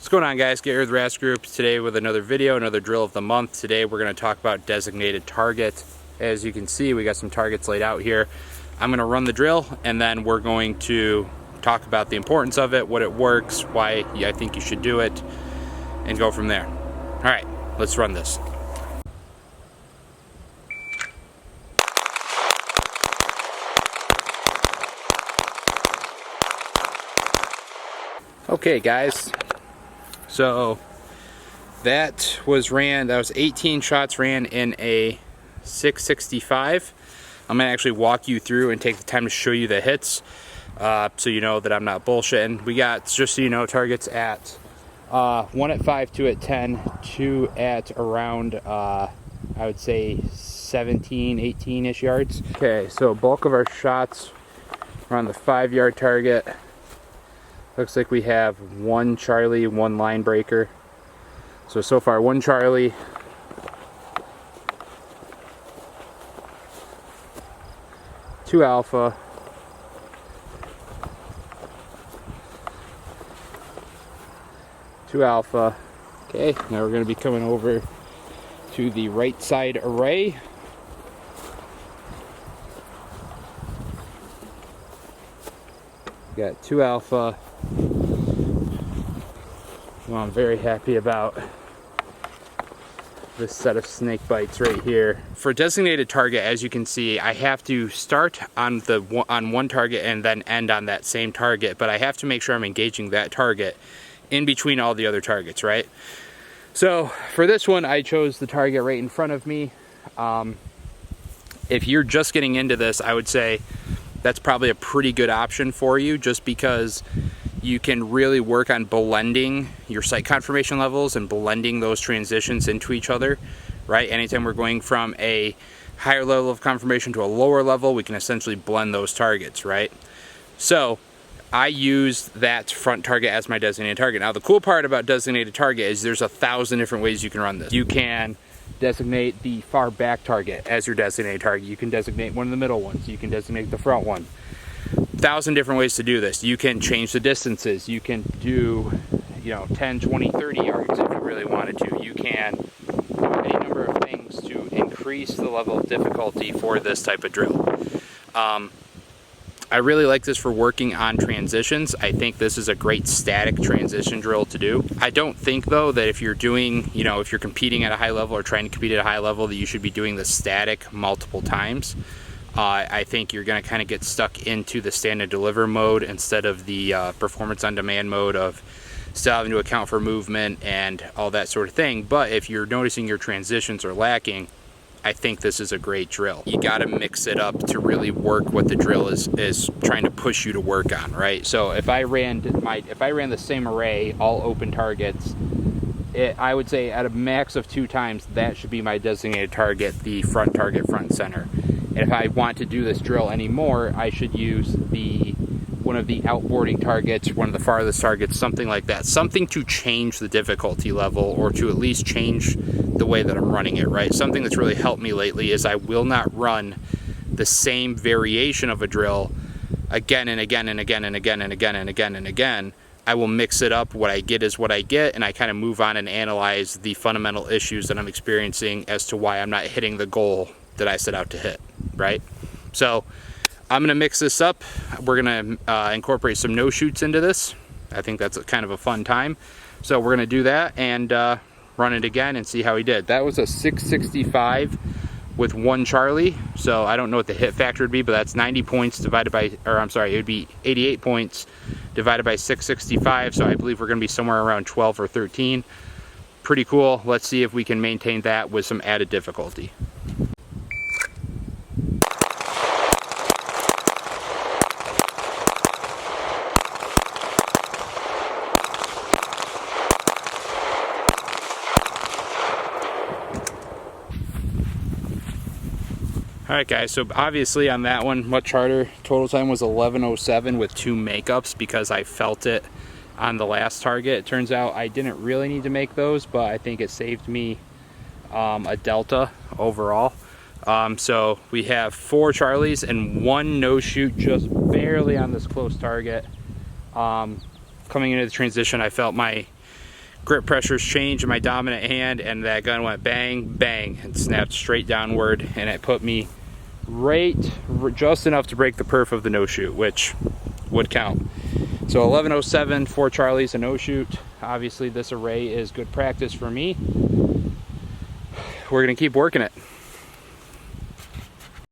What's going on, guys? Get here with Rast Group today with another video, another drill of the month. Today we're going to talk about designated target. As you can see, we got some targets laid out here. I'm going to run the drill and then we're going to talk about the importance of it, what it works, why I think you should do it, and go from there. All right, let's run this. Okay, guys. So that was 18 shots ran in a 665. I'm gonna actually walk you through and take the time to show you the hits, so you know that I'm not bullshitting. We got, just so you know, targets at 1 at 5, 2 at 10, 2 at around I would say 17, 18-ish yards. Okay, so bulk of our shots are on the 5-yard target. Looks like we have 1 Charlie, 1 line breaker. So far 1 Charlie, 2 Alpha, 2 Alpha. Okay, now we're going to be coming over to the right side array. Got 2 Alpha. Well, I'm very happy about this set of snake bites right here. For designated target, as you can see, I have to start on one target and then end on that same target, but I have to make sure I'm engaging that target in between all the other targets, right? So for this one, I chose the target right in front of me. If you're just getting into this, I would say that's probably a pretty good option for you, just because you can really work on blending your sight confirmation levels and blending those transitions into each other, right? Anytime we're going from a higher level of confirmation to a lower level, we can essentially blend those targets, right? So I use that front target as my designated target. Now, the cool part about designated target is there's 1,000 different ways you can run this. You can designate the far back target as your designated target. You can designate one of the middle ones. You can designate the front one. 1,000 different ways to do this. You can change the distances. You can do, 10, 20, 30 yards if you really wanted to. You can do any number of things to increase the level of difficulty for this type of drill. I really like this for working on transitions. I think this is a great static transition drill to do. I don't think, though, that if you're doing, if you're competing at a high level or trying to compete at a high level, that you should be doing the static multiple times. I think you're going to kind of get stuck into the stand and deliver mode instead of the performance on demand mode of still having to account for movement and all that sort of thing. But if you're noticing your transitions are lacking, I think this is a great drill. You got to mix it up to really work what the drill is trying to push you to work on, right? So if I ran the same array, all open targets, I would say at a max of 2 times, that should be my designated target, the front target, front and center. And if I want to do this drill anymore, I should use one of the outboarding targets, one of the farthest targets, something like that. Something to change the difficulty level, or to at least change the way that I'm running it, right? Something that's really helped me lately is I will not run the same variation of a drill again and again and again and again and again and again and again. I will mix it up. What I get is what I get, and I kind of move on and analyze the fundamental issues that I'm experiencing as to why I'm not hitting the goal that I set out to hit, right? So I'm gonna mix this up. We're gonna incorporate some no shoots into this. I think that's kind of a fun time. So we're gonna do that and run it again and see how he did. That was a 665 with 1 Charlie. So I don't know what the hit factor would be, but that's 90 points divided by, it would be 88 points divided by 665. So I believe we're gonna be somewhere around 12 or 13. Pretty cool. Let's see if we can maintain that with some added difficulty. Alright, guys, so obviously on that one, much harder. Total time was 11:07 with 2 makeups because I felt it on the last target. It turns out I didn't really need to make those, but I think it saved me a delta overall. So we have 4 Charlies and 1 no shoot, just barely on this close target. Coming into the transition, I felt my grip pressures changed in my dominant hand, and that gun went bang, bang, and snapped straight downward, and it put me right just enough to break the perf of the no shoot, which would count. So 1107 for Charlie's a no shoot. Obviously this array is good practice for me. We're gonna keep working it.